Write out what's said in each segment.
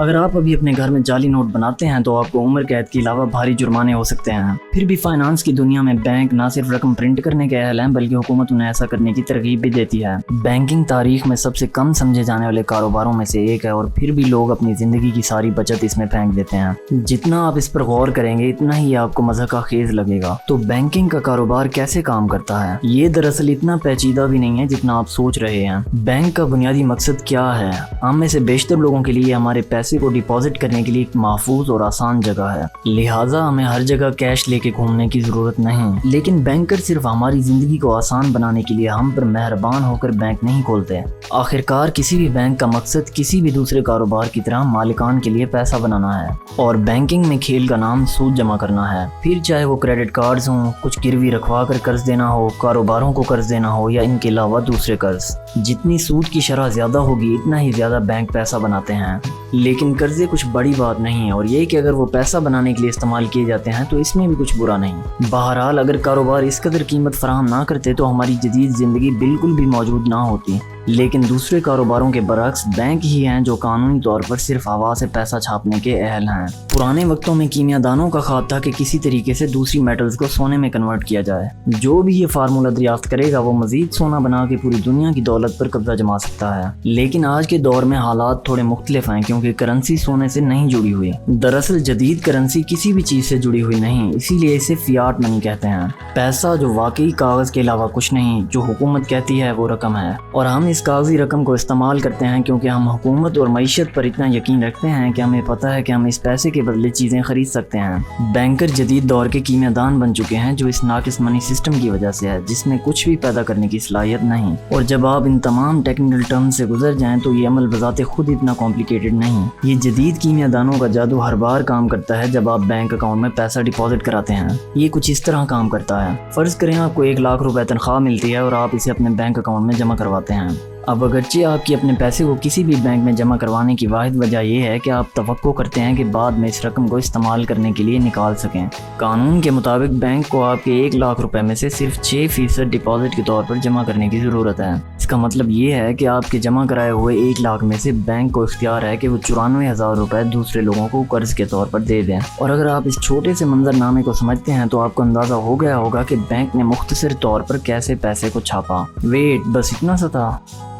اگر آپ ابھی اپنے گھر میں جعلی نوٹ بناتے ہیں تو آپ کو عمر قید کے علاوہ بھاری جرمانے ہو سکتے ہیں۔ پھر بھی فائنانس کی دنیا میں بینک نہ صرف رقم پرنٹ کرنے کے اہل ہیں بلکہ حکومت انہیں ایسا کرنے کی ترغیب بھی دیتی ہے۔ بینکنگ تاریخ میں سب سے کم سمجھے جانے والے کاروباروں میں سے ایک ہے اور پھر بھی لوگ اپنی زندگی کی ساری بچت اس میں پھینک دیتے ہیں۔ جتنا آپ اس پر غور کریں گے اتنا ہی آپ کو مزہ کا خیز لگے گا۔ تو بینکنگ کا کاروبار کیسے کام کرتا ہے؟ یہ دراصل اتنا پیچیدہ بھی نہیں ہے جتنا آپ سوچ رہے ہیں۔ بینک کا بنیادی مقصد کیا ہے؟ ہم میں سے بیشتر لوگوں کے لیے ہمارے پیسے کو ڈپازٹ کرنے کے لیے ایک محفوظ اور آسان جگہ ہے، لہٰذا ہمیں ہر جگہ کیش لے کے گھومنے کی ضرورت نہیں۔ لیکن بینکر صرف ہماری زندگی کو آسان بنانے کے لیے ہم پر مہربان ہو کر بینک نہیں کھولتے۔ آخرکار کسی بھی بینک کا مقصد کسی بھی دوسرے کاروبار کی طرح مالکان کے لیے پیسہ بنانا ہے، اور بینکنگ میں کھیل کا نام سود جمع کرنا ہے۔ پھر چاہے وہ کریڈٹ کارڈز ہوں، کچھ گروی رکھوا کر قرض دینا ہو، کاروباروں کو قرض دینا ہو یا ان کے علاوہ دوسرے قرض۔ جتنی سود کی شرح زیادہ ہوگی اتنا ہی زیادہ بینک پیسہ بناتے ہیں۔ لیکن قرضے کچھ بڑی بات نہیں ہے، اور یہ کہ اگر وہ پیسہ بنانے کے لیے استعمال کیے جاتے ہیں تو اس میں بھی کچھ برا نہیں۔ بہرحال اگر کاروبار اس قدر قیمت فراہم نہ کرتے تو ہماری جدید زندگی بالکل بھی موجود نہ ہوتی۔ لیکن دوسرے کاروباروں کے برعکس بینک ہی ہیں جو قانونی طور پر صرف ہوا سے پیسہ چھاپنے کے اہل ہیں۔ پرانے وقتوں میں کیمیا دانوں کا خواب تھا کہ کسی طریقے سے دوسری میٹلز کو سونے میں کنورٹ کیا جائے۔ جو بھی یہ فارمولہ دریافت کرے گا وہ مزید سونا بنا کے پوری دنیا کی دولت پر قبضہ جما سکتا ہے۔ لیکن آج کے دور میں حالات تھوڑے مختلف ہیں کیونکہ کرنسی سونے سے نہیں جڑی ہوئی۔ دراصل جدید کرنسی کسی بھی چیز سے جڑی ہوئی نہیں، اسی لیے اسے فیاٹ منی کہتے ہیں۔ پیسہ جو واقعی کاغذ کے علاوہ کچھ نہیں، جو حکومت کہتی ہے وہ رقم ہے، اور ہم اس کاغذی رقم کو استعمال کرتے ہیں کیونکہ ہم حکومت اور معیشت پر اتنا یقین رکھتے ہیں کہ ہمیں پتہ ہے کہ ہم اس پیسے کے بدلے چیزیں خرید سکتے ہیں۔ بینکر جدید دور کے کیمیا دان بن چکے ہیں جو اس ناقص منی سسٹم کی وجہ سے ہے جس میں کچھ بھی پیدا کرنے کی صلاحیت نہیں، اور جب آپ ان تمام ٹیکنیکل ٹرم سے گزر جائیں تو یہ عمل بذات خود اتنا کمپلیکیٹڈ نہیں۔ یہ جدید کیمیا دانوں کا جادو ہر بار کام کرتا ہے جب آپ بینک اکاؤنٹ میں پیسہ ڈپازٹ کراتے ہیں۔ یہ کچھ اس طرح کام کرتا ہے۔ فرض کریں آپ کو 1 لاکھ روپے تنخواہ ملتی ہے اور آپ اسے اپنے بینک اکاؤنٹ میں جمع کرواتے ہیں۔ اب اگرچہ آپ کی اپنے پیسے کو کسی بھی بینک میں جمع کروانے کی واحد وجہ یہ ہے کہ آپ توقع کرتے ہیں کہ بعد میں اس رقم کو استعمال کرنے کے لیے نکال سکیں۔ قانون کے مطابق بینک کو آپ کے 1 لاکھ روپے میں سے صرف 6% ڈپازٹ کے طور پر جمع کرنے کی ضرورت ہے۔ اس کا مطلب یہ ہے کہ آپ کے جمع کرائے ہوئے 1 لاکھ میں سے بینک کو اختیار ہے کہ وہ 94,000 روپے دوسرے لوگوں کو قرض کے طور پر دے دیں۔ اور اگر آپ اس چھوٹے سے منظر نامے کو سمجھتے ہیں تو آپ کو اندازہ ہو گیا ہوگا کہ بینک نے مختصر طور پر کیسے پیسے کو چھاپا۔ ویٹ، بس اتنا سا تھا؟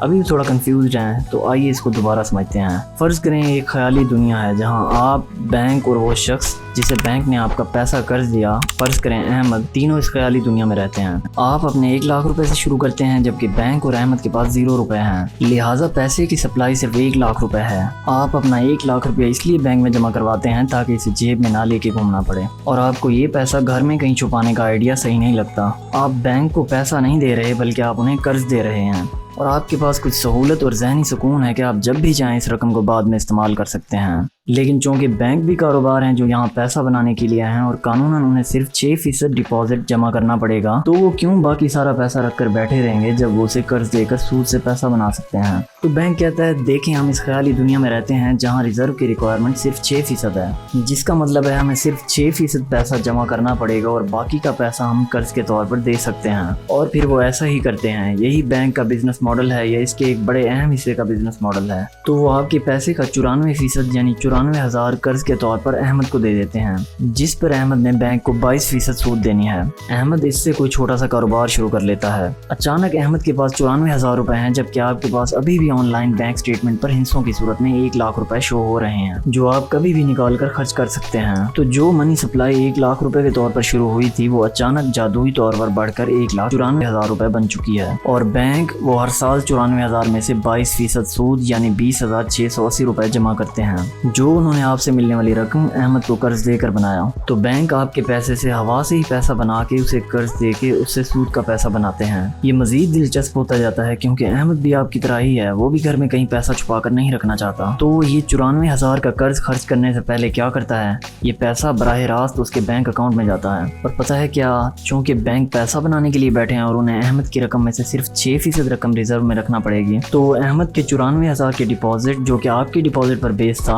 ابھی تھوڑا کنفیوزڈ ہیں تو آئیے اس کو دوبارہ سمجھتے ہیں۔ فرض کریں ایک خیالی دنیا ہے جہاں آپ، بینک اور وہ شخص جسے بینک نے آپ کا پیسہ قرض دیا، فرض کریں احمد، تینوں اس خیالی دنیا میں رہتے ہیں۔ آپ اپنے 1 لاکھ روپے سے شروع کرتے ہیں جبکہ بینک اور احمد کے پاس 0 روپے ہیں، لہٰذا پیسے کی سپلائی صرف 1 لاکھ روپے ہے۔ آپ اپنا 1 لاکھ روپے اس لیے بینک میں جمع کرواتے ہیں تاکہ اسے جیب میں نہ لے کے گھومنا پڑے، اور آپ کو یہ پیسہ گھر میں کہیں چھپانے کا آئیڈیا صحیح نہیں لگتا۔ آپ بینک کو پیسہ نہیں دے رہے بلکہ آپ انہیں قرض دے رہے ہیں، اور آپ کے پاس کچھ سہولت اور ذہنی سکون ہے کہ آپ جب بھی چاہیں اس رقم کو بعد میں استعمال کر سکتے ہیں۔ لیکن چونکہ بینک بھی کاروبار ہیں جو یہاں پیسہ بنانے کے لیے ہیں اور قانوناً انہیں صرف 6% ڈپازٹ جمع کرنا پڑے گا، تو وہ کیوں باقی سارا پیسہ رکھ کر بیٹھے رہیں گے جب وہ اسے قرض دے کر سود سے پیسہ بنا سکتے ہیں؟ تو بینک کہتا ہے دیکھیں ہم اس خیالی دنیا میں رہتے ہیں جہاں ریزرو کی ریکوائرمنٹ صرف 6% ہے، جس کا مطلب ہے ہمیں صرف 6% پیسہ جمع کرنا پڑے گا اور باقی کا پیسہ ہم قرض کے طور پر دے سکتے ہیں، اور پھر وہ ایسا ہی کرتے ہیں۔ یہی بینک کا بزنس ماڈل ہے، یا اس کے ایک بڑے اہم حصے کا بزنس ماڈل ہے۔ تو وہ آپ کے پیسے کا 94% یعنی 94,000 قرض کے طور پر احمد کو دے دیتے ہیں، جس پر احمد نے بینک کو 22% سود دینی ہے۔ احمد اس سے کوئی چھوٹا سا کاروبار شروع کر لیتا ہے۔ اچانک احمد کے پاس 94,000 روپے ہیں جبکہ آپ کے پاس ابھی بھی آن لائن بینک سٹیٹمنٹ پر ہندسوں کی صورت میں 1 لاکھ روپے شو ہو رہے ہیں جو آپ کبھی بھی نکال کر خرچ کر سکتے ہیں۔ تو جو منی سپلائی 1 لاکھ روپے کے طور پر شروع ہوئی تھی وہ اچانک جادوئی طور پر بڑھ کر 1,94,000 روپے بن چکی ہے، اور بینک وہ ہر سال 94,000 میں سے 22% سود یعنی 20,680 روپے جمع کرتے ہیں جو انہوں نے آپ سے ملنے والی رقم احمد کو قرض دے کر بنایا۔ تو بینک آپ کے پیسے سے ہوا سے ہی پیسہ بنا کے اسے قرض دے کے اس سے سود کا پیسہ بناتے ہیں۔ یہ مزید دلچسپ ہوتا جاتا ہے کیونکہ احمد بھی آپ کی طرح ہی ہے، وہ بھی گھر میں کہیں پیسہ چھپا کر نہیں رکھنا چاہتا۔ تو یہ 94,000 کا قرض خرچ کرنے سے پہلے کیا کرتا ہے؟ یہ پیسہ براہ راست اس کے بینک اکاؤنٹ میں جاتا ہے، اور پتہ ہے کیا، چونکہ بینک پیسہ بنانے کے لیے بیٹھے ہیں اور انہیں احمد کی رقم میں سے صرف 6% رقم ریزرو میں رکھنا پڑے گی، تو احمد کے 94,000 کے ڈپازٹ جو کہ آپ کے ڈپازٹ پر بیس تھا